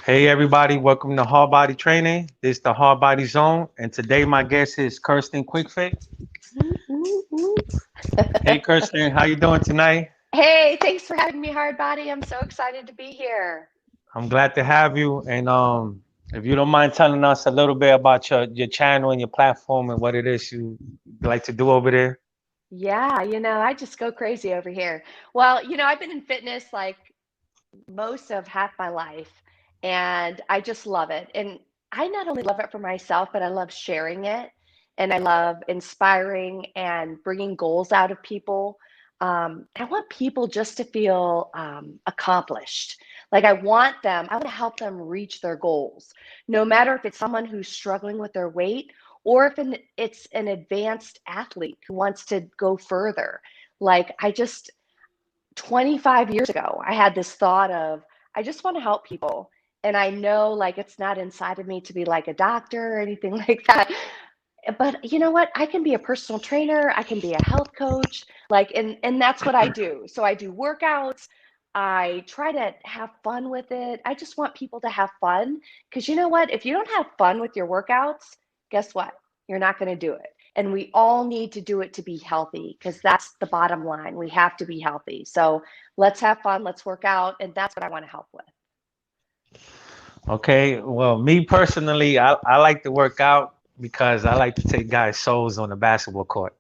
Hey everybody, welcome to Hard Body Training. This is the Hard Body Zone, and today my guest is Kirsten Quickfit. Ooh, ooh, ooh. Hey Kirsten, how you doing tonight? Hey, thanks for having me, Hardbody. I'm so excited to be here. I'm glad to have you. And if you don't mind telling us a little bit about your channel and your platform and what it is you like to do over there. Yeah, I just go crazy over here. Well, I've been in fitness like most of half my life, and I just love it. And I not only love it for myself, but I love sharing it, and I love inspiring and bringing goals out of people. I want people just to feel accomplished. Like I want to help them reach their goals, no matter if it's someone who's struggling with their weight or if it's an advanced athlete who wants to go further. Like I just 25 years ago, I had this thought of, I just want to help people. And I know like it's not inside of me to be like a doctor or anything like that. But you know what? I can be a personal trainer, I can be a health coach, like and that's what I do. So I do workouts. I try to have fun with it. I just want people to have fun because you know what? If you don't have fun with your workouts, guess what? You're not going to do it. And we all need to do it to be healthy because that's the bottom line. We have to be healthy. So let's have fun, let's work out, and that's what I want to help with. Okay, well, me personally, I like to work out because I like to take guys' souls on the basketball court.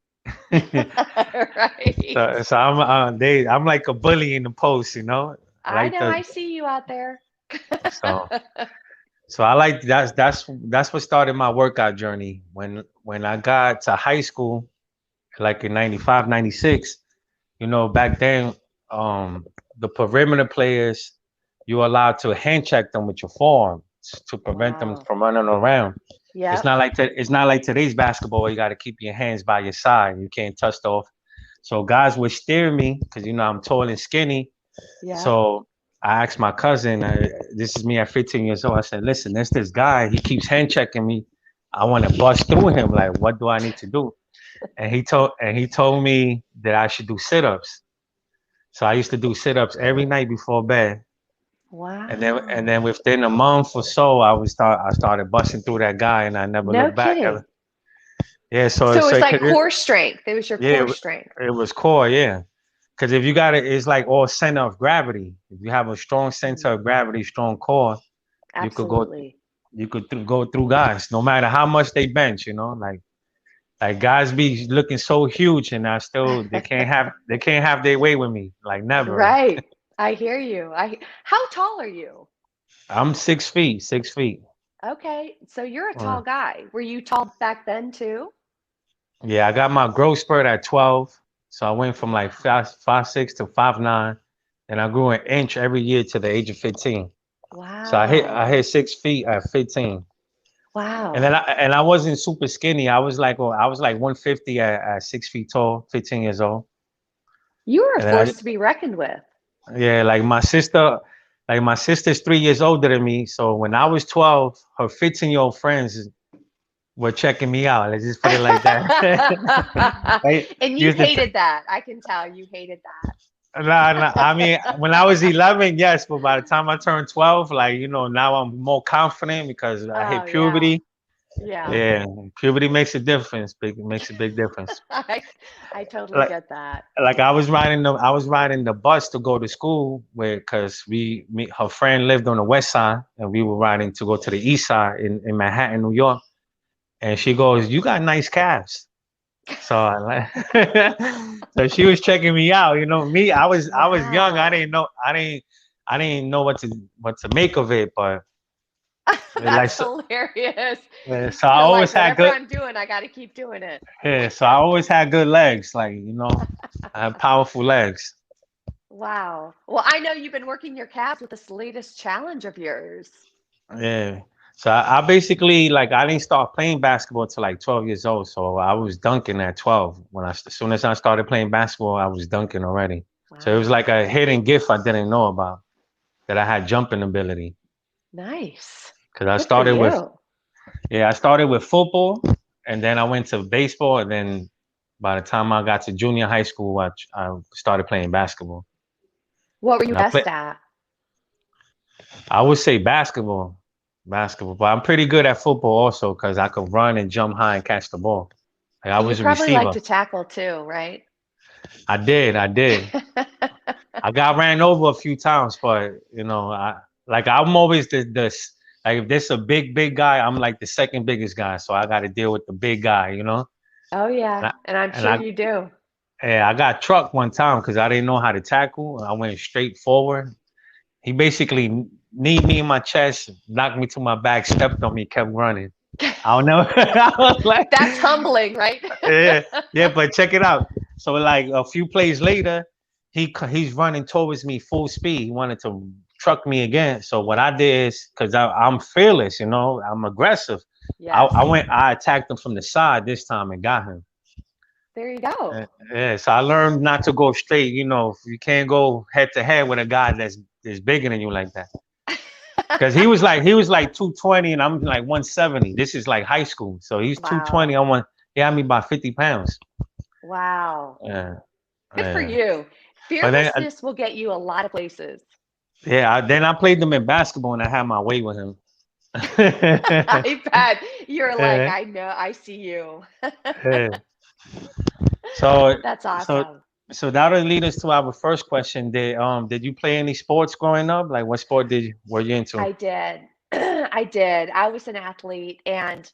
Right. So I'm like a bully in the post, you know. I I like know, to I see you out there. so So I like that's what started my workout journey. When I got to high school, like in 95, 96, you know, back then, the perimeter players, you allowed to hand check them with your forearm to prevent them Wow. from running around. Yep. It's not like today's basketball where you got to keep your hands by your side. You can't touch off. So guys would steer me because you know I'm tall and skinny. Yep. So I asked my cousin, this is me at 15 years old. I said, listen, there's this guy. He keeps hand checking me. I want to bust through him. Like, what do I need to do? And he told me that I should do sit-ups. So I used to do sit-ups every night before bed. And then Wow. within a month or so, I started busting through that guy, and I never No looked back. kidding. Yeah, so So it so was it, like could- core strength. It was your yeah, core strength. it was core, yeah. Because if you got it, it's like all center of gravity. If you have a strong center of Mm, gravity, strong core, you could go absolutely. go through guys no matter how much they bench, you know, like guys be looking so huge and I still they can't have their way with me, like never. Right. I hear you. How tall are you? I'm 6 feet, 6 feet. Okay. So you're a uh, tall guy. Were you tall back then too? yeah, I got my growth spurt at 12, so I went from like Wow. 5'6" to 5'9", and I grew an inch every year to the age of 15. So I Wow. hit 6 feet at 15. And Wow. I wasn't super skinny. I was like 150 at 6 feet tall, 15 years old. You were a And then force to be reckoned with. yeah, like my sister's 3 years older than me. So when I was 12, her 15-year-old friends were checking me out. Let's just put it like that. Right? And you Used to hated that. I can tell you hated nah, nah, I mean, that. when I was 11, yes, but by the time I turned 12, like, you know, now I'm more confident because I Oh hit yeah. puberty. Yeah. Yeah, puberty makes a difference. It makes a big difference. I I totally Like, get that. like I was riding the bus to go to school where because her friend lived on the west side and we were riding to go to the east side in Manhattan, New York. And she goes, "You got nice calves." So I like, so she was checking me out. You know, me, I was young. I Wow. didn't know I didn't know what to make of it, but like That's so, hilarious. so I You're always like, had whatever good I'm doing, I got to keep doing it. yeah, so I always had good legs, like you know, I have powerful legs. Wow. Well, I know you've been working your calves with this latest challenge of yours. Yeah. So I basically like I didn't start playing basketball till like 12 years old. So I was dunking at 12. As soon as I started playing basketball, I was dunking already. So it was like Wow. a hidden gift I didn't know about that I had jumping ability. Nice. Cause I Good for started with you. yeah, I started with football and then I went to baseball and then by the time I got to junior high school, I started playing basketball. What were you And I played best at? I would say basketball. Basketball. But I'm pretty good at football also because I could run and jump high and catch the ball. Like I You was a probably like receiver. to tackle too, right? I did. I did. I got ran over a few times, but I'm always like if there's a big guy, I'm like the second biggest guy, so I got to deal with the big guy, Oh And yeah, I, and I'm and sure I you do. yeah, I got trucked one time because I didn't know how to tackle. I went straight forward. He basically kneed me in my chest, knocked me to my back, stepped on me, kept running. I don't know. I was like, That's humbling, right? yeah, yeah, but check it out. So like a few plays later, he's running towards me full speed. He wanted to truck me again. So what I did is because I'm fearless, I'm aggressive. Yes. I attacked him from the side this time and got him. There you go. Yeah, so I learned not to go straight. You can't go head to head with a guy that's bigger than you like that. Because he was like 220 and I'm like 170. This is like high school, so he's 220. Wow. He had me by 50 pounds. Wow. Yeah, Good for yeah. you. But then, Fearlessness will get you a lot of places. yeah, then I played them in basketball and I had my way with him. I bet you're like, Yeah, I know, I see you. yeah. So, That's so, awesome. so that'll lead us to our first question. Did you play any sports growing up? Like, what sport were you into? I did. I did. I was an athlete, and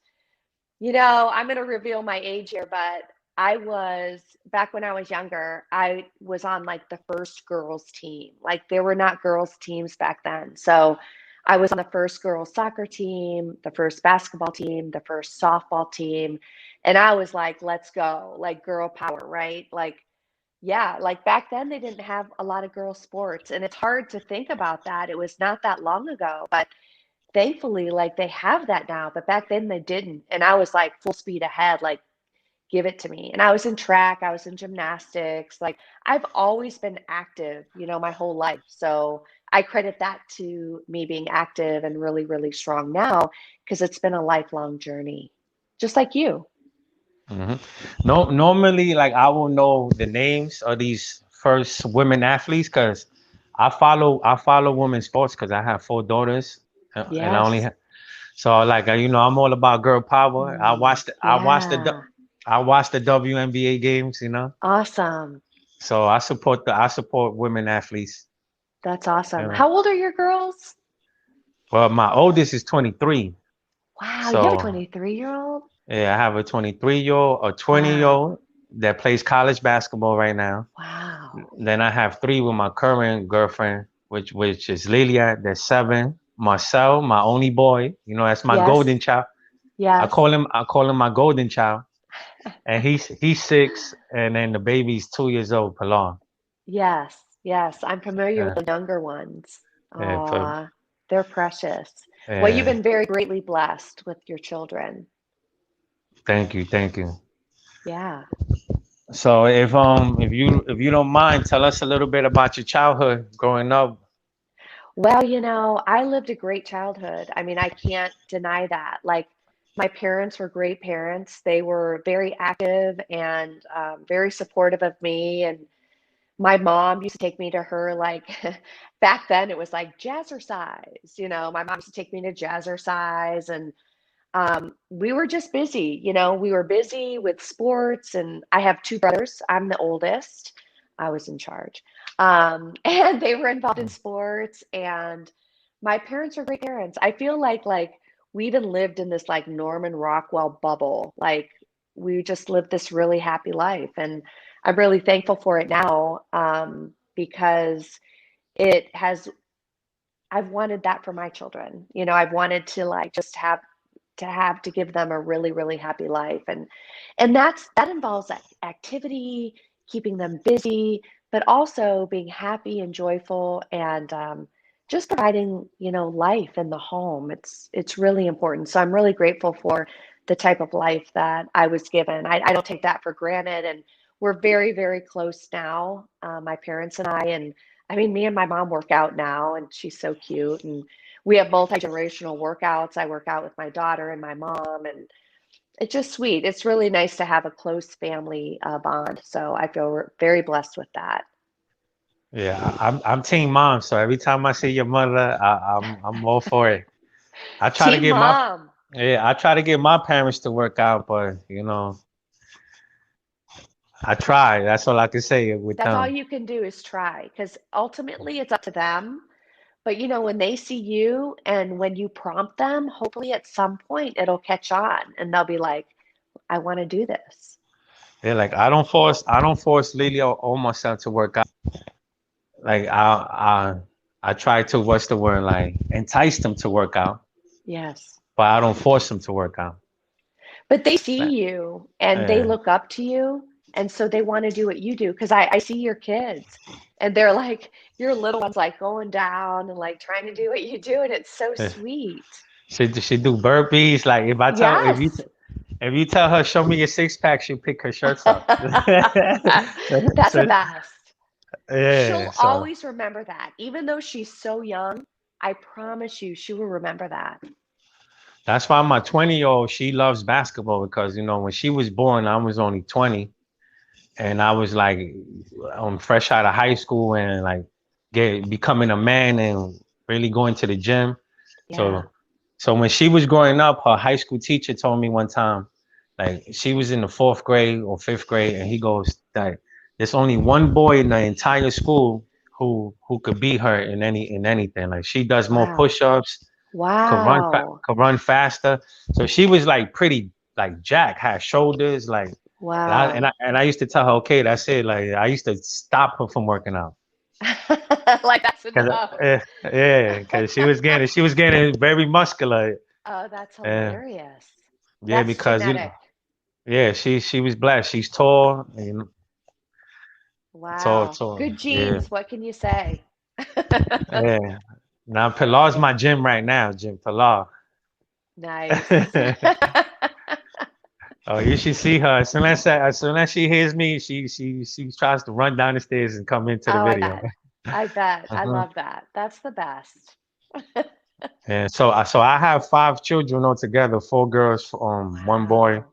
I'm going to reveal my age here, but I was back when I was younger, I was on like the first girls team. Like there were not girls teams back then. So I was on the first girls soccer team, the first basketball team, the first softball team, and I was like, let's go, like girl power, right? Like yeah, like back then they didn't have a lot of girl sports, and it's hard to think about that. It was not that long ago, but thankfully, like they have that now, but back then they didn't. And I was like full speed ahead, like give it to me. And I was in track, I was in gymnastics. Like I've always been active, my whole life. So I credit that to me being active and really, really strong now because it's been a lifelong journey, just like you. hmm No, normally, like I will know the names of these first women athletes because I follow women's sports because I have four daughters, and I only Yes. so like I'm all about girl power. Yeah. I watched the WNBA games, Awesome. So I support women athletes. That's You awesome. know, How old are your girls? well, my oldest is 23, Wow, you have a so 23-year-old? yeah, I have a 23-year-old, a 20-year-old Wow. that plays college basketball right now. Wow. Then I have three with my current girlfriend, which is Lilia, that's 7. Marcel, my only boy, that's my Yes. golden child. I Yes. call him I call him my golden child. And he's 6, and then the baby's 2 years old, Pilar. Yes. Yes. I'm familiar with Uh, the younger ones. uh, for, Aw, they're precious. Well, you've uh, been very greatly blessed with your children. thank you, thank you. Yeah. So if you don't mind, tell us a little bit about your childhood growing up. Well, I lived a great childhood. I mean, I can't deny that. Like, my parents were great parents. They were very active and very supportive of me. And my mom used to take me to her, like, back then it was like jazzercise. My mom used to take me to jazzercise, and we were just busy. We were busy with sports, and I have two brothers. I'm the oldest. I was in charge. And they were involved in sports, and my parents were great parents. I feel like we even lived in this like Norman Rockwell bubble. Like we just lived this really happy life, and I'm really thankful for it now because it has. I've wanted that for my children. I've wanted to like just to give them a really really happy life, and that involves activity, keeping them busy, but also being happy and joyful, and just providing life in the home. It's really important, so I'm really grateful for the type of life that I was given. I don't take that for granted, and we're very very close now, my parents and and I mean, me and my mom work out now, and she's so cute. And we have multi-generational workouts. I work out with my daughter and my mom, and it's just sweet. It's really nice to have a close family bond. So I feel very blessed with that. Yeah, I'm team mom. So every time I see your mother, I'm all for it. I try to Team get my mom. Yeah, I try to get my parents to work out, but I try. That's all I can say with That's all them. you can do is try because ultimately it's up to them. But when they see you and when you prompt them, hopefully at some point it'll catch on and they'll be like, I want to do this. They're like, I don't force Lily or myself to work out. Like I try to, what's the word, like entice them to work out, Yes. but I don't force them to work out. But they Like, see you and they yeah, look up to you. And so they want to do what you do. Because I see your kids and they're like, your little ones like going down and like trying to do what you do. And it's so yeah. sweet. She do burpees. Like Yes. if you tell her show me your six pack, she'll pick her shirts up. That's the So, best. yeah, She'll so always remember that. Even though she's so young, I promise you, she will remember that. that's why my 20-year-old, she loves basketball because when she was born, I was only 20, and I was like, fresh out of high school and like becoming a man and really going to the gym. Yeah. So so when she was growing up, her high school teacher told me one time, like she was in the fourth grade or fifth grade, and he goes that there's only one boy in the entire school who could beat her in anything. Like she does more Wow. push-ups, Wow. could run faster. So she was like pretty like Jack, had shoulders like, Wow. and I used to tell her, okay, that's it. Like I used to stop her from working out. Like that's Cause enough. yeah, cause she was getting very muscular. Oh, that's And hilarious. yeah, That's because genetic. yeah, she was black. She's tall, tall, Wow. tall. Good Yeah, genes. What can you say? yeah. Now Pilar's my gym right now, Jim Pilar. Nice. Oh, you should see her. As soon as she hears me, she tries to run down the stairs and come into the Oh, I video. bet. I bet. I Uh-huh. love that. That's the best. And so I have five children altogether, four girls, one boy. Wow.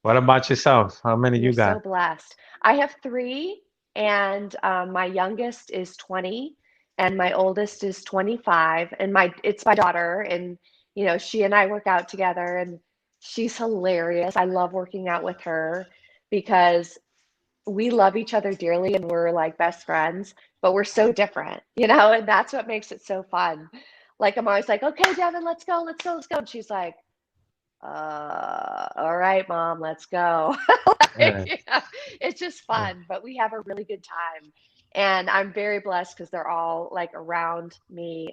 What about yourself? How many You're you so got? blessed. I have three, and my youngest is 20, and my oldest is 25, and it's my daughter, and she and I work out together, and she's hilarious. I love working out with her because we love each other dearly, and we're like best friends, but we're so different, and that's what makes it so fun. Like I'm always like, okay, Devin, let's go, let's go, let's go, and she's like, all right, mom, let's go. Yeah. Yeah, it's just fun, but we have a really good time. And I'm very blessed because they're all like around me.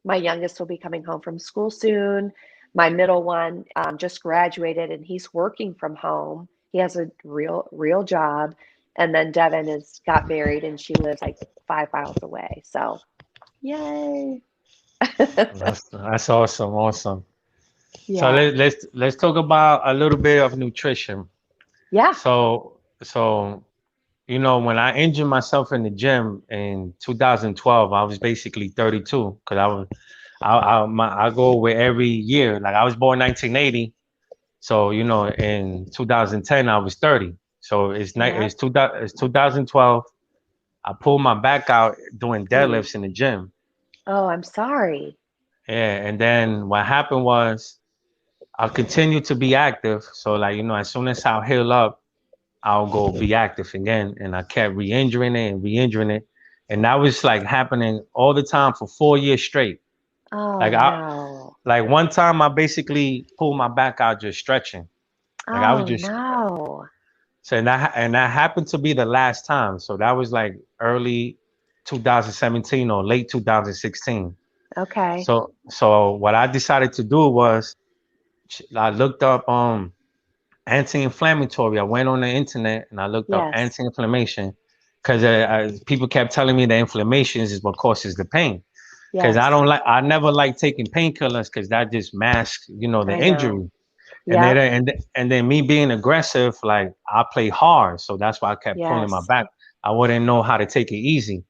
My youngest will be coming home from school soon. My middle one just graduated and he's working from home. He has a real job. And then Devin has got married and she lives like 5 miles away. So, yay. That's awesome, awesome. So Yeah. let's talk about a little bit of nutrition. Yeah. So when I injured myself in the gym in 2012, I was basically 32 because I go with every year. Like I was born 1980, so in 2010 I was 30. So Yep. it's 2012. I pulled my back out doing Ooh. deadlifts in the gym. Oh, I'm sorry. Yeah, and then what happened was I'll continue to be active. So like as soon as I'll heal up, I'll go be active again. And I kept re-injuring it and re-injuring it. And that was like happening all the time for 4 years straight. Oh, Like I no. like one time I basically pulled my back out just stretching. Like I was Oh, just no. so and that happened to be the last time. So that was like early 2017 or late 2016. Okay. So what I decided to do was I looked up anti-inflammatory. I went on the internet and I looked up Yes. anti-inflammation because people kept telling me that inflammation is what causes the pain. Because Yes. I never like taking painkillers because that just masks, the I know. injury. And then Yep. and then me being aggressive, like I play hard, so that's why I kept pulling my Yes. back. I wouldn't know how to take it easy.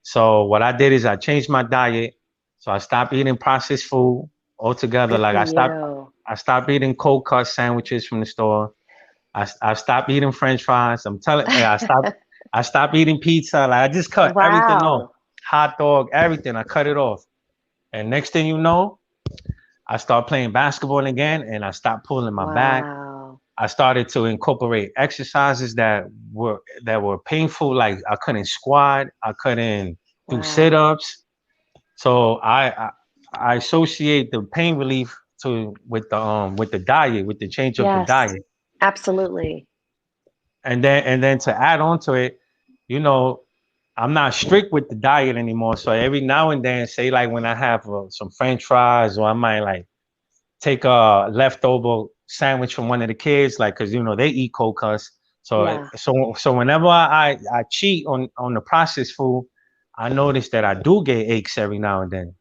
So what I did is I changed my diet. So I stopped eating processed food altogether. Good Like for you. I stopped eating cold cut sandwiches from the store. I stopped eating French fries. I'm telling, I stopped. I stopped eating pizza. Like I just cut everything off. Wow. Hot dog, everything. I cut it off. And next thing you know, I start playing basketball again, and I stopped pulling my back. Wow. I started to incorporate exercises that were painful. Like I couldn't squat, I couldn't do sit Wow. ups. So I associate the pain relief to with the diet, with the change of the Yes, diet, absolutely. and then to add on to it, you know, I'm not strict with the diet anymore. So every now and then, say like when I have some French fries, or I might like take a leftover sandwich from one of the kids, like because they eat cold cuts. So Yeah. so whenever I cheat on the processed food, I notice that I do get aches every now and then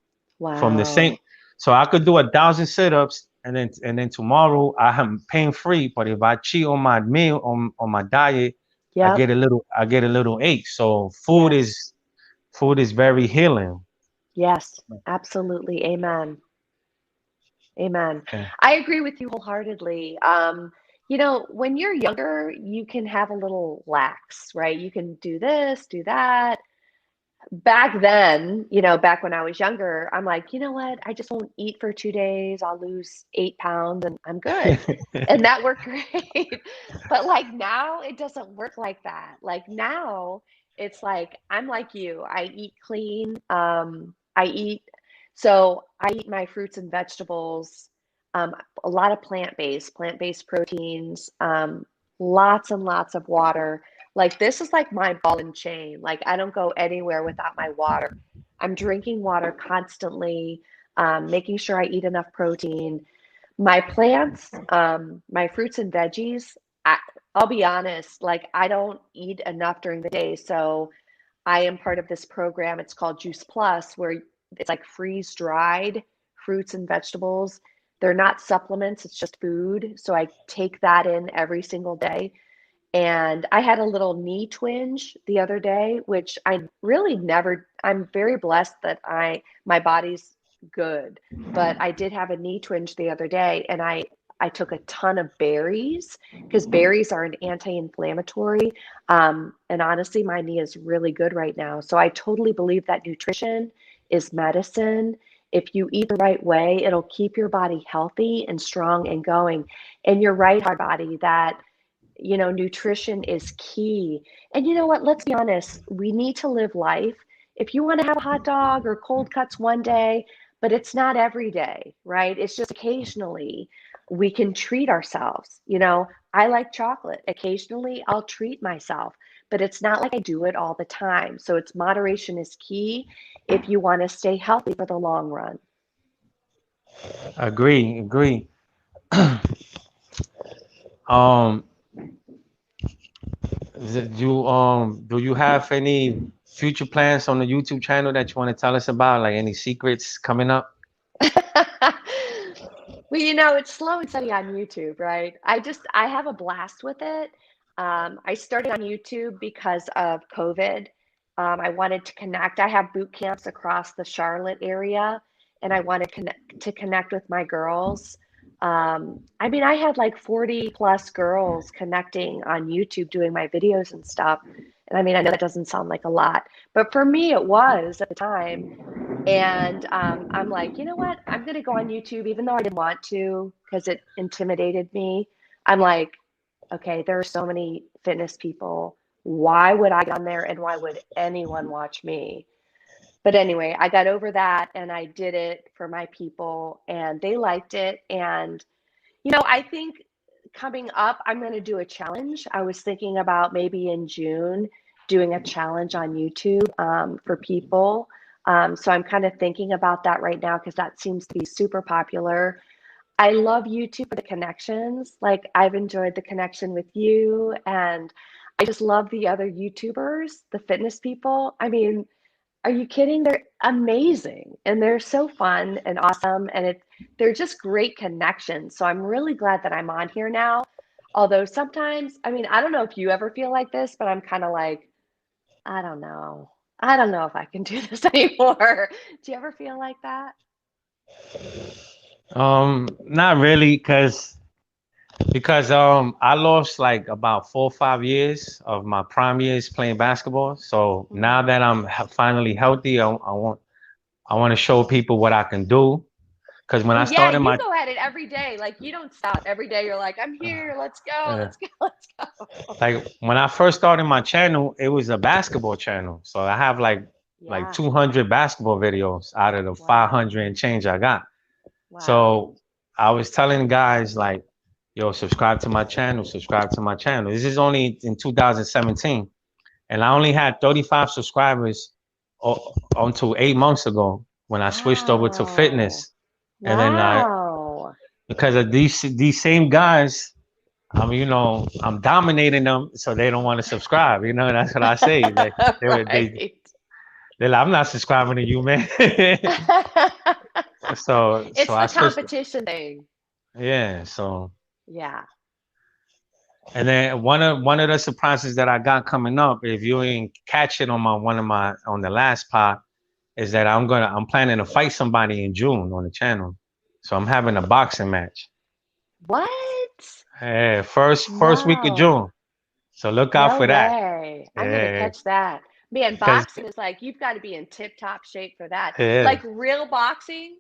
from the same. Wow. So I could do 1,000 sit-ups, and then tomorrow I am pain free. But if I cheat on my meal on my diet, Yep. I get a little ache. So Yes. food is very healing. Yes. Absolutely. Amen. Amen. Yeah. I agree with you wholeheartedly. When you're younger, you can have a little lax, right? You can do this, do that. Back then, back when I was younger, I'm like, you know what? I just won't eat for 2 days. I'll lose 8 pounds and I'm good. And that worked great. But like now, it doesn't work like that. Like now, it's like I'm like you. I eat clean. I eat my fruits and vegetables, a lot of plant-based proteins, lots and lots of water. Like this is like my ball and chain. Like I don't go anywhere without my water. I'm drinking water constantly, making sure I eat enough protein. My plants, my fruits and veggies, I'll be honest, like I don't eat enough during the day. So I am part of this program. It's called Juice Plus, where it's like freeze dried fruits and vegetables. They're not supplements, it's just food. So I take that in every single day. And I had a little knee twinge the other day, which I really never, I'm very blessed that my body's good, but I did have a knee twinge the other day and I took a ton of berries because berries are an anti-inflammatory. And honestly, my knee is really good right now. So I totally believe that nutrition is medicine. If you eat the right way, it'll keep your body healthy and strong and going. And you're right, hard body, that nutrition is key. And you know what? Let's be honest. We need to live life. If you want to have a hot dog or cold cuts one day, but it's not every day, right? It's just occasionally we can treat ourselves. I like chocolate. Occasionally I'll treat myself, but it's not like I do it all the time. So it's moderation is key if you want to stay healthy for the long run. Agree. Um, do you have any future plans on the YouTube channel that you want to tell us about? Like any secrets coming up? Well, it's slow and steady on YouTube, right? I have a blast with it. I started on YouTube because of COVID. I wanted to connect. I have boot camps across the Charlotte area, and I wanted to connect with my girls. I mean, I had like 40 plus girls connecting on YouTube doing my videos and stuff. And I mean, I know that doesn't sound like a lot, but for me, it was at the time. And I'm like, you know what? I'm going to go on YouTube, even though I didn't want to because it intimidated me. I'm like, okay, there are so many fitness people. Why would I get on there and why would anyone watch me? But anyway, I got over that and I did it for my people and they liked it. And, I think coming up, I'm going to do a challenge. I was thinking about maybe in June doing a challenge on YouTube for people. So I'm kind of thinking about that right now because that seems to be super popular. I love YouTube for the connections. Like I've enjoyed the connection with you and I just love the other YouTubers, the fitness people. I mean, are you kidding? They're amazing and they're so fun and awesome and they're just great connections. So I'm really glad that I'm on here now. Although sometimes, I mean, I don't know if you ever feel like this, but I'm kind of like, I don't know. I don't know if I can do this anymore. Do you ever feel like that? Not really, cause Because I lost like about 4 or 5 years of my prime years playing basketball. So now Mm. that I'm finally healthy, I want to show people what I can do. Because when I Well, yeah, started you my go at it every day. Like you don't stop. Every day you're like, I'm here. Let's go. uh, Let's go. Let's go. like when I first started my channel, it was a basketball channel. So I have like Yeah. 200 basketball videos out of the Wow. 500 and change I got. Wow. So I was telling guys like, yo, subscribe to my channel, subscribe to my channel. This is only in 2017. And I only had 35 subscribers until 8 months ago when I switched over to Wow. fitness. And then Wow. because of these same guys, I'm dominating them, so they don't want to subscribe. That's what I say. Right. They're like, I'm not subscribing to you, man. So It's I the switched. competition thing. Yeah. So Yeah. and then one of the surprises that I got coming up, if you ain't catch it on my on the last pod, is that I'm planning to fight somebody in June on the channel. So I'm having a boxing match. What? Yeah, first week of No. June. So look out No for that. way. I'm gonna Yeah, catch that. Man, because boxing is like you've got to be in tip-top shape for that. yeah, Like real boxing?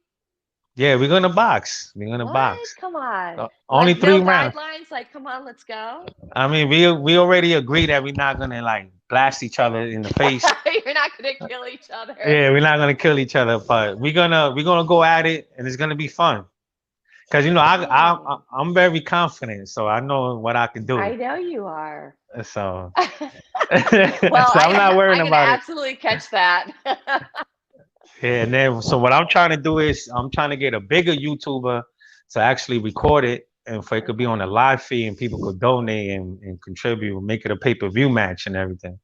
yeah, we're gonna box. We're gonna What? box. Come on. Only Like three no rounds. guidelines? Like, come on, let's go. I mean, we already agreed that we're not gonna like blast each other in the face. You're not gonna kill each other. Yeah, we're not gonna kill each other, but we're gonna go at it, and it's gonna be fun. Cause Man, I'm very confident, so I know what I can do. I know you are. So Well, so I'm not worrying I'm gonna about it. absolutely catch that. Yeah, and then so what I'm trying to do is I'm trying to get a bigger YouTuber to actually record it, and for it could be on a Okay. live feed and people could donate and contribute, make it a pay-per-view match and everything.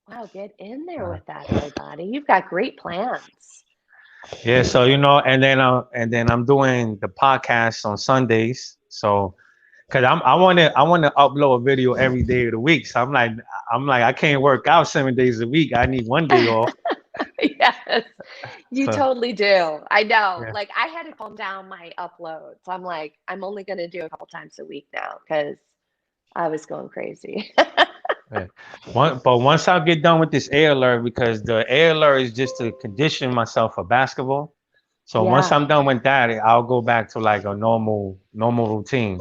Wow, get in there Uh, with that hardbody. You've got great plans. yeah, so and then I'm doing the podcast on Sundays. So because I want to upload a video every day of the week. So I'm like I can't work out 7 days a week. I need one day off. Yes, you So totally do. I know. yeah. Like I had to calm down my uploads. I'm like, I'm only gonna do a couple times a week now because I was going crazy. Yeah. But once I get done with this air alert, because the air alert is just to condition myself for basketball. So once Yeah. I'm done with that, I'll go back to like a normal routine.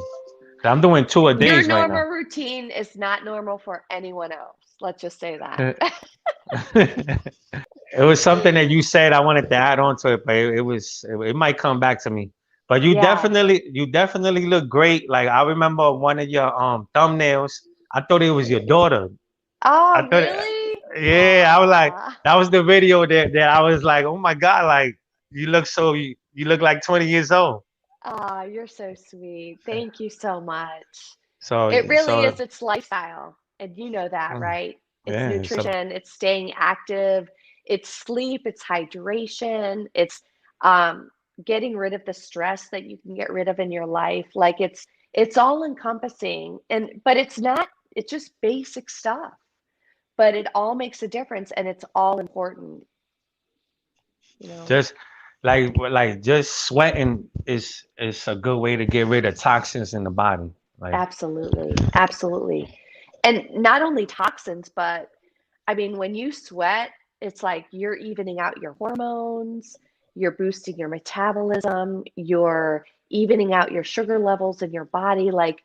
I'm doing two a Your days right normal now. routine is not normal for anyone else. Let's just say that. It was something that you said I wanted to add on to it, but it might come back to me. But Yeah. you definitely look great. Like I remember one of your thumbnails. I thought it was your daughter. I Oh, thought, really? yeah, I was like, Aw. that was the video that I was like, oh my God, like you look like 20 years old. Aw, you're so sweet. Thank you so much. So, It really so, is, it's lifestyle. And you know that, mm, right? It's yeah, so, nutrition, it's staying active, it's sleep, it's hydration, it's um, getting rid of the stress that you can get rid of in your life. Like it's all encompassing. And but it's not, it's just basic stuff, but it all makes a difference and it's all important, you know. just just sweating is a good way to get rid of toxins in the body. Like, Absolutely. Absolutely. And not only toxins, but I mean, when you sweat, it's like you're evening out your hormones, you're boosting your metabolism, you're evening out your sugar levels in your body. Like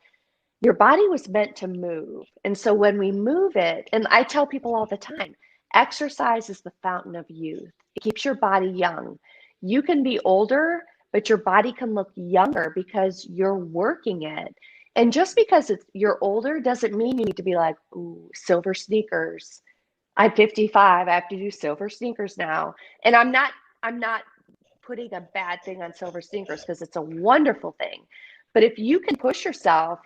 your body was meant to move. And so when we move it, and I tell people all the time, exercise is the fountain of youth. It keeps your body young. You can be older, but your body can look younger because you're working it. And just because you're older doesn't mean you need to be like, ooh, silver sneakers. I'm 55. I have to do silver sneakers now. And I'm not putting a bad thing on silver sneakers because it's a wonderful thing. But if you can push yourself,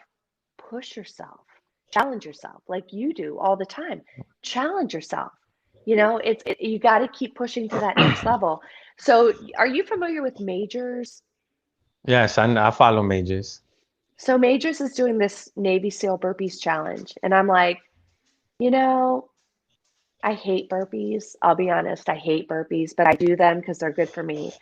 challenge yourself like you do all the time. Challenge yourself. You got to keep pushing to that next level. So, are you familiar with Majors? yes, I follow majors. So, Majors is doing this Navy SEAL burpees challenge. And I'm like, you know, I hate burpees. I'll be honest, I hate burpees, but I do them because they're good for me.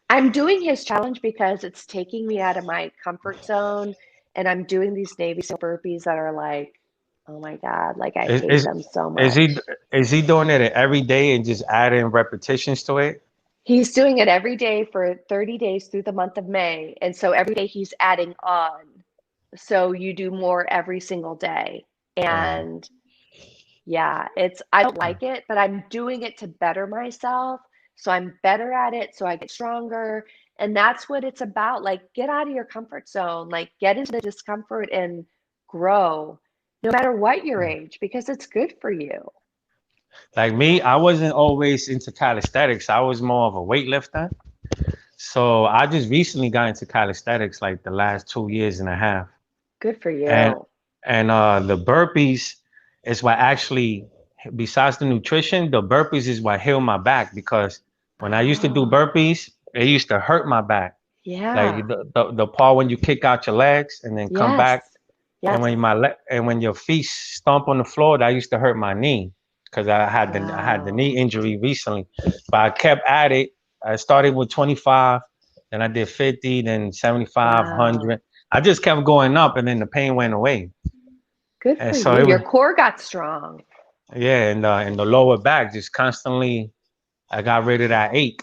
I'm doing his challenge because it's taking me out of my comfort zone. and I'm doing these Navy SEAL burpees that are like, oh my God, like I Is hate is them so is much. he doing it every day and just adding repetitions to it? He's doing it every day for 30 days through the month of May. And so every day he's adding on. So you do more every single day. Uh, And yeah, I don't like it, but I'm doing it to better myself. So I'm better at it. So I get stronger. And that's what it's about. Like, get out of your comfort zone, like, get into the discomfort and grow no matter what your age, because it's good for you. like me, I wasn't always into calisthenics. I was more of a weightlifter. So I just recently got into calisthenics like the last 2 years and a half. Good for And you. the burpees is what actually, besides the nutrition, the burpees is what healed my back because when I used to do Oh, burpees, it used to hurt my back. Like yeah. the part when you kick out your legs and then come Yes. back, and Yes. when your feet stomp on the floor, that used to hurt my knee because I had the knee Wow. injury recently. But I kept at it. I started with 25, then I did 50, then 75, Wow. 100. I just kept going up, and then the pain went away. Good And for so you. it was, Your core got strong. yeah, and the lower back just constantly. I got rid of that ache.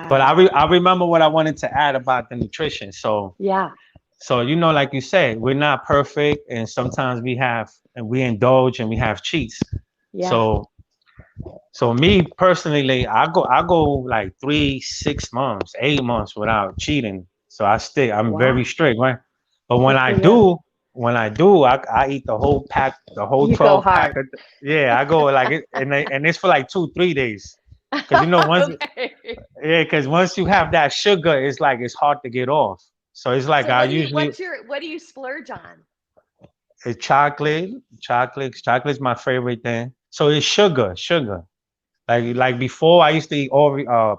But Wow. I remember what I wanted to add about the nutrition. Yeah. So like you said, we're not perfect, and sometimes we indulge and we have cheats. Yeah. So me personally, like, I go like 3, 6 months, 8 months without cheating. So I stick. I'm very Wow. strict, right? But Good for you. when I do, I eat the whole pack, the whole You go 12 pack. hard. Yeah, I go like it, and it's for like 2, 3 days. Because once Okay. yeah, because once you have that sugar, it's like it's hard to get off. So it's like So I usually what do you splurge on? it's chocolate's my favorite thing. So it's sugar. Like before, I used to eat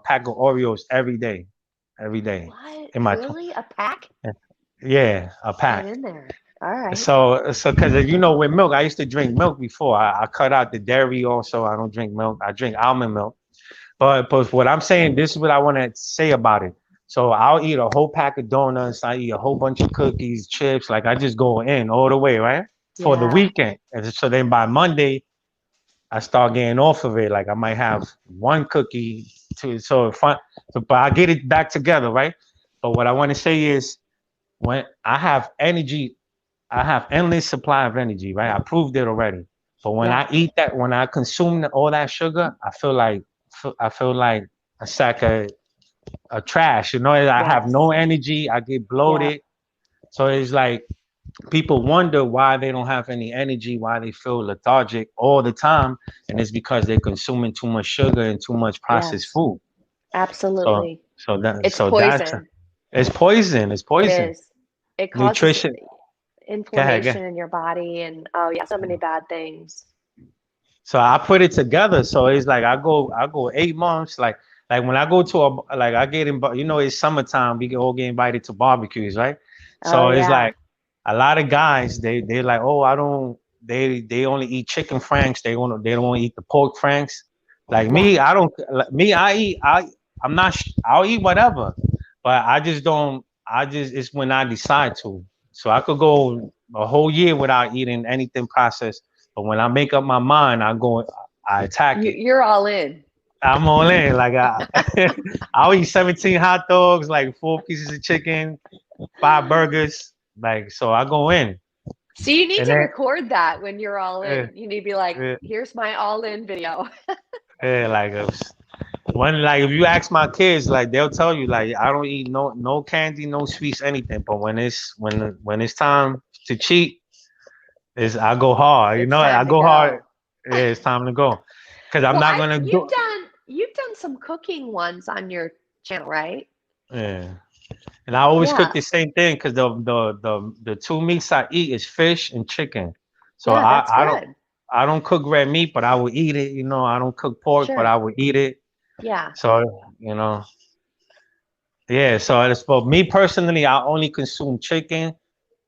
pack of Oreos every day What? in my Really? A pack? yeah, a Get pack. in there. All right. So because with milk, I used to drink milk before. I cut out the dairy also. I don't drink milk. I drink almond milk. But what I'm saying, this is what I want to say about it. So I'll eat a whole pack of donuts. I eat a whole bunch of cookies, chips. Like I just go in all the way, right? For the Yeah. weekend. And so then by Monday, I start getting off of it. Like I might have one cookie to but I get it back together, right? But what I want to say is when I have energy, I have endless supply of energy, right? I proved it already. But when Yeah. I eat that, when I consume all that sugar, I feel like a sack of trash. I have no Yes. energy. I get Yeah. bloated. So it's like people wonder why they don't have any energy, why they feel lethargic all the time, and it's because they're consuming too much sugar and too much processed Yes. food. So Absolutely. It's that's poison. it's poison. It's It poison. is. It causes Nutrition. Go ahead. Go ahead. inflammation in your body and oh yeah, so many bad things. So I put it together. So it's like I go 8 months. Like when I go to like I get in, it's summertime. We can all get invited to barbecues, right? Oh So it's yeah. like a lot of guys they're like, oh, I don't. They only eat chicken franks. They don't want to eat the pork franks. Like Yeah. me, I don't. Like, me, I'm not. I'll eat whatever, but I just don't. It's when I decide to. So I could go a whole year without eating anything processed, but when I make up my mind, I attack it. You're all in. I'm all in. Like I'll eat 17 hot dogs, like 4 pieces of chicken, 5 burgers. Like so, I go in, So you need and to then record that when you're all uh, in. You need to be like, uh, here's my all in video. like if you ask my kids, like they'll tell you, like I don't eat no candy, no sweets, anything. But when it's time to cheat, is I go hard. It's I time to go hard. go. Yeah, it's time to go. Because I'm Well, not I gonna do. you've done some cooking ones on your channel, right? Yeah. And I always cook Yeah. the same thing because the two meats I eat is fish and chicken. So Yeah, that's good. I don't cook red meat, but I will eat it. I don't cook pork, but I Sure. will eat it. Yeah. So yeah. So it's for me personally, I only consume chicken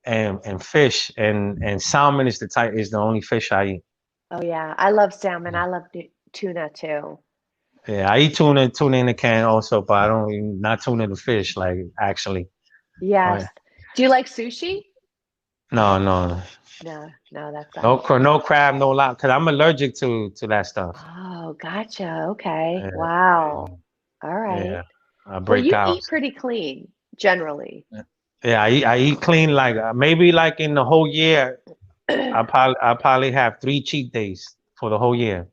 and fish, and salmon is the only fish I eat. Oh yeah. I love salmon. I love tuna too. Yeah, I eat tuna in the can also, but I don't not tuna the fish like actually. Yes. Right. Do you like sushi? No, no, No, no, that's no, not. no crab, no lobster. Cause I'm allergic to that stuff. Oh, gotcha. Okay. Yeah, Wow. All right. yeah. I Well, break you out. eat pretty clean generally. Yeah, I eat clean like maybe like in the whole year. I probably have 3 cheat days for the whole year.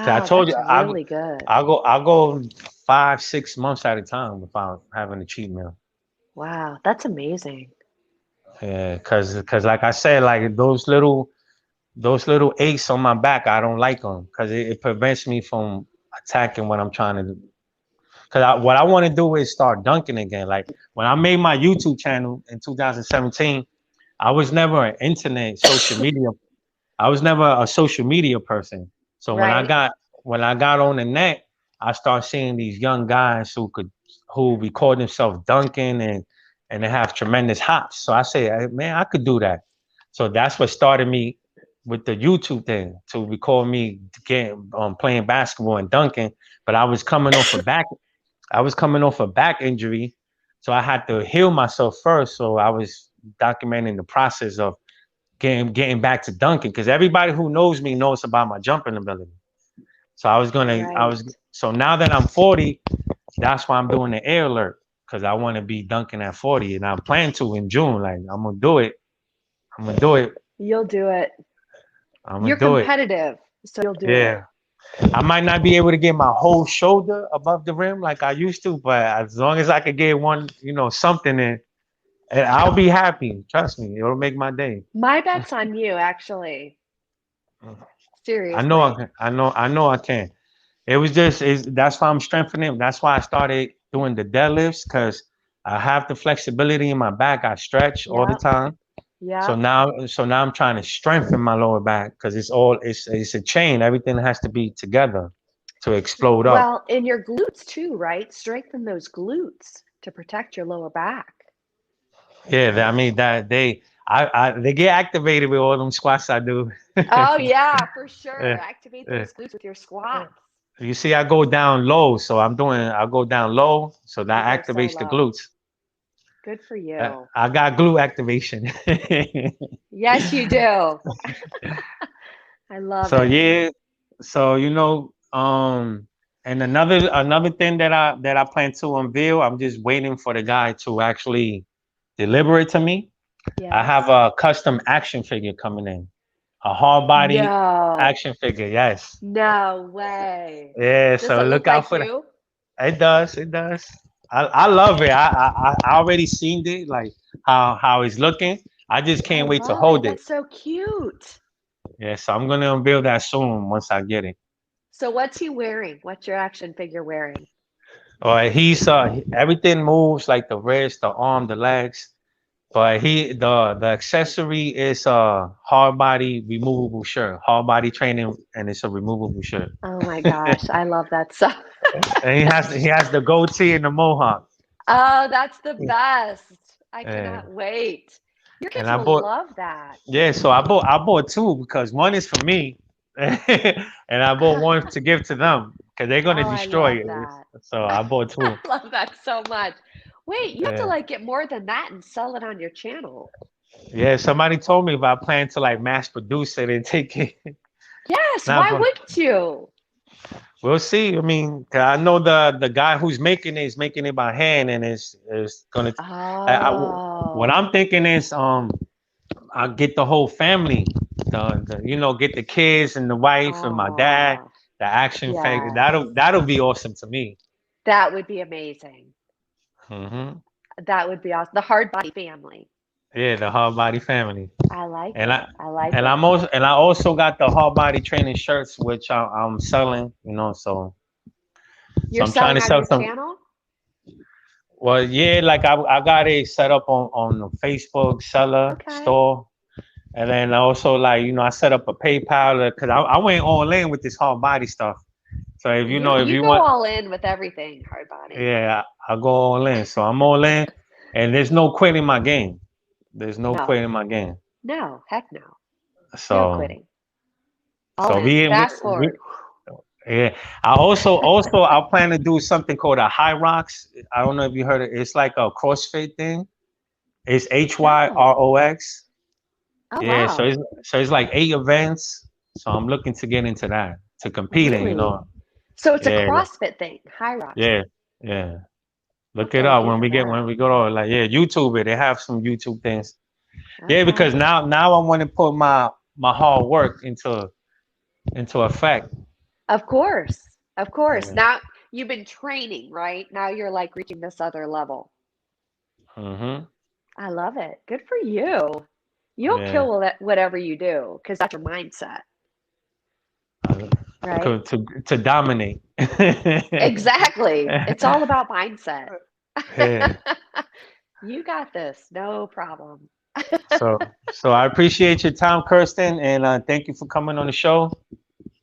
So I Wow, told you that's really good. I go 5 6 months at a time without having a cheat meal. Wow, that's amazing. Yeah, cause like I said, like those little aches on my back, I don't like them because it prevents me from attacking what I'm trying to do. Cause what I want to do is start dunking again. Like when I made my YouTube channel in 2017, I was never an internet social media. I was never a social media person. So Right. when I got on the net, I started seeing these young guys who record themselves dunking and they have tremendous hops. So I say, "Hey, man, I could do that." So that's what started me with the YouTube thing to record me getting playing basketball and dunking. But I was coming off a back injury, so I had to heal myself first. So I was documenting the process of getting back to dunking because everybody who knows me knows about my jumping ability. So Right. so now that I'm 40, that's why I'm doing the air alert because I want to be dunking at 40 and I plan to in June. Like I'm gonna do it. I'm gonna do it. You'll do it. I'm gonna You're do it. competitive, so you'll do it. Yeah. I might not be able to get my whole shoulder above the rim like I used to, but as long as I could get one, something in, and I'll be happy. Trust me, it'll make my day. My bet's on you, actually. I know I Seriously. can. I know I can. That's why I'm strengthening. That's why I started doing the deadlifts because I have the flexibility in my back. I stretch all the Yep. time. Yep. So now I'm trying to strengthen my lower back because it's a chain. Everything has to be together to explode up. Well, and your glutes too, right? Strengthen those glutes to protect your lower back. Yeah, I mean that they get activated with all them squats I do. Oh, yeah, for sure. Yeah, Activate yeah. those glutes with your squats. You see, I go down low, so I go down low, so You that go so activates the low. glutes. Good for you. I got glute activation. Yes, you do. I love So it. yeah, so and another thing that I plan to unveil, I'm just waiting for the guy to actually deliver it to me. I have Yes. a custom action figure coming in, a hard body No. action figure. Yes, No way. yeah. Does So it look look out like for that. you? It does. It does. I love it. I already seen it, like how it's looking. I just I can't wait to love it. hold it. That's so cute. Yeah, so I'm gonna unveil that soon once I get it. So what's he wearing? What's your action figure wearing? All right, he's everything moves like the wrist, the arm, the legs. But the accessory is a hard body removable shirt, hard body training, and it's a removable shirt. Oh my gosh, I love that so. And he has the goatee and the mohawk. Oh, that's the best. I And cannot wait. Your and kids I will bought love that. yeah, so I bought two because one is for me, and I bought one to give to them because they're gonna Oh, I destroy love it. that. So I bought I two. love that so much. Wait, you have to Yeah. like get more than that and sell it on your channel. Yeah, somebody told me if I plan to like mass produce it and take it. Yes, Not why for wouldn't you? We'll see. I mean, 'cause I know the guy who's making it is making it by hand, and is gonna. What Oh, I'm thinking is, I'll get the whole family, get the kids and the wife and my dad, oh, the action figure. yes. That'll be awesome to me. That would be amazing. Hmm. That would be awesome. The hard body family. Yeah, the hard body family, I like and it. I I like and it. I also got the hard body training shirts, which I'm selling. So You're I'm trying to selling on sell your some. channel? Well, yeah, like I got it set up on the Facebook seller Okay. store, and then also like I set up a PayPal because I went all in with this whole body stuff. So if You you go want, all in with everything, hard body. yeah, I go all in. So I'm all in, and there's no quitting my game. There's no No, quitting my game. no, heck no. No So quitting. All so in. we Fast we forward. yeah. I plan to do something called a high rocks. I don't know if you heard it. It's like a CrossFit thing. It's HYROX. No. Oh, Yeah, wow. so it's like 8 events. So I'm looking to get into that, to competing, Really? So it's a Yeah, CrossFit thing, High Rocks. yeah, yeah. I'll have Look to it look up into that. when we go to like YouTube it. They have some YouTube things. Yeah, Okay. because now I want to put my hard work into effect. Of course. Of course. Yeah. Now you've been training, right? Now you're like reaching this other level. Hmm. I love it. Good for you. You'll Yeah. kill whatever you do because that's your mindset, right? To dominate. Exactly. It's all about mindset. Yeah. You got this. No problem. So I appreciate your time, Kirsten, and thank you for coming on the show.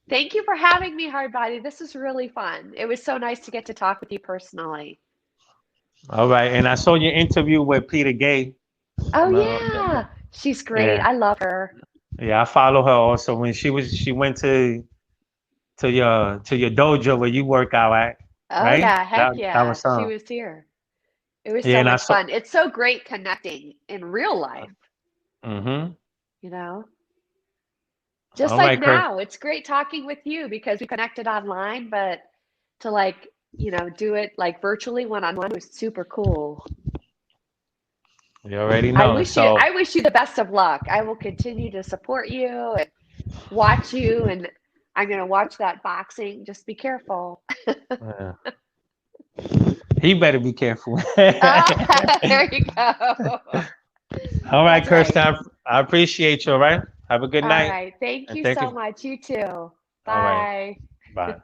Thank you for having me, Hardbody. This was really fun. It was so nice to get to talk with you personally. All right, and I saw your interview with Peter Gay. Oh, Uh, yeah. She's great. yeah, I love her. yeah, I follow her also. When she went to your dojo where you work out at, Oh, right? yeah. Heck That yeah. was She some. was here. It was Yeah, so and I much saw. fun. It's so great connecting in real life, Mm-hmm. you know? Just All like right, Kirk. now, it's great talking with you because we connected online, but to like, do it like virtually one on one was super cool. You already I know. wish you So I wish you the best of luck. I will continue to support you and watch you and I'm going to watch that boxing. Just be careful. uh, he better be careful. Ah, there you go. All right, That's Kirsten. right. I appreciate you. All right. Have a good All night, right. Thank and you thank so you. much. You too. All right. Bye. Bye.